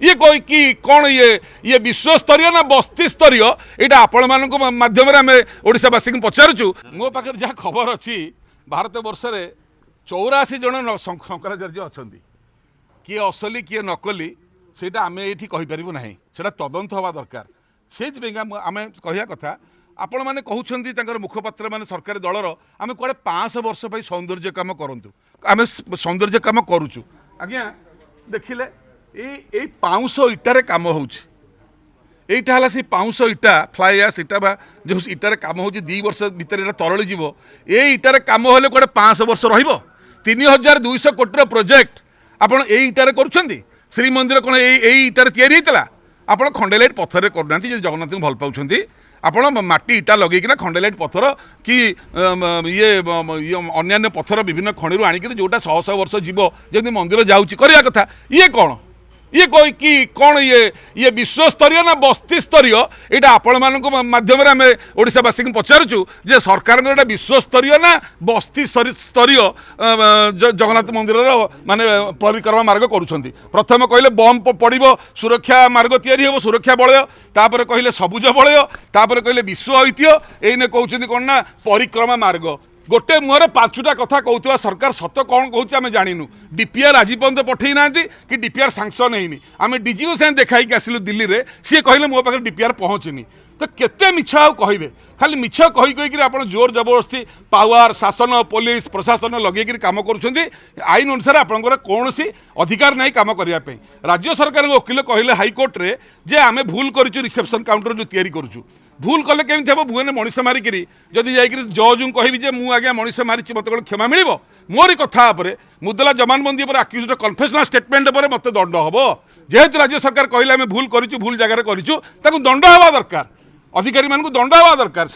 ये कोई कि कौन ये विश्व स्तरीय ना बस्ती स्तरीय यहाँ आपण मान माध्यम आम ओडावासी को पचारुचु मो पाखे जहाँ खबर अच्छी भारत वर्ष में 84 जन शंकराचार्य अच्छा किए असली किए नकली से आम ये कहीपरू ना से तदंत हवा दरकार से आम कह कथा आपण मैंने कहते मुखपात्र मान सरकारी दलर आम कड़े 500 वर्ष सौंदर्य कम करूँ आम सौंदर्य कम करुचु आज्ञा देखिले ये पाउंश इटारे कम होटा है से पाउंश इटा फ्लाई आस इटा बा जो इटारे कम हो 2 वर्ष भितर तरली जीव ये इटारे कम हेल्ले कड़े 500 वर्ष रो 3200 कोटी प्रोजेक्ट आपड़ ये इटारे कर श्रीमंदिर कौन यही इटारे तैयारी आपड़ खंडेलाइट पत्थर करना जगन्नाथ को भल पाँच आपण माटी इटा लगेकिना खंडेलाइट पत्थर कि ये अन्य पत्थर विभिन्न खणी आणिक जोटा 100 वर्ष जीव जमी मंदिर जाऊँगी करवा कथा ये कौन ये कोई कि कौन ये विश्व स्तरीय ना बस्ती स्तरीय यहाँ आपण मान माध्यम आम ओडावासी को पचारुचु जे सरकार विश्व स्तरीय ना बस्ती स्तरीय जगन्नाथ मंदिर माने परिक्रमा मार्ग करुँच प्रथम कहले बम पड़ो सुरक्षा मार्ग तैयारी हो सुरक्षा बलय तापर कहले सबुज बलय तापर कहले विश्व ऐतिह्य एने कहते कौन ना परिक्रमा मार्ग गोटे मुहर 5टा कथा कहूवा सरकार सत कौन कहूँ आम जाणीनु डीपीआर आज पर्यंत पठे ना कि डीपीआर सांक्शन होनी आम डीजी को साथ देखाई आसिलु दिल्ली में सी कहले मो पाखे डीपीआर पहुँचनी तो केते मिछ आउ कहे खाली मिछ कहीकि आप जोर जबरदस्ती पावर शासन पुलिस प्रशासन लगे काम कर आईन अनुसार आपंकर कौन अधिकार नहीं काम करने राज्य सरकार वकिल कहले हाइकोर्ट रे जे आम भूल करूँ रिसेप्शन काउंटर जो तैयारी करूँ भूल कले केमी हम भुवन मनीष मारिकी जदि जाकि जज को कहि मुझे आज्ञा मनीष मारी मत कौन क्षमा मिल मोरी कथा मुदला जमानबंदी पर आक्यूज कन्फेसनाल स्टेटमेंट पर मत दंड हम जेहेतु राज्य सरकार कहले आम भूल करूँ भूल जगार करूँ दंड हवा दरकार अधिकारी मानक दंड हवा दरकार।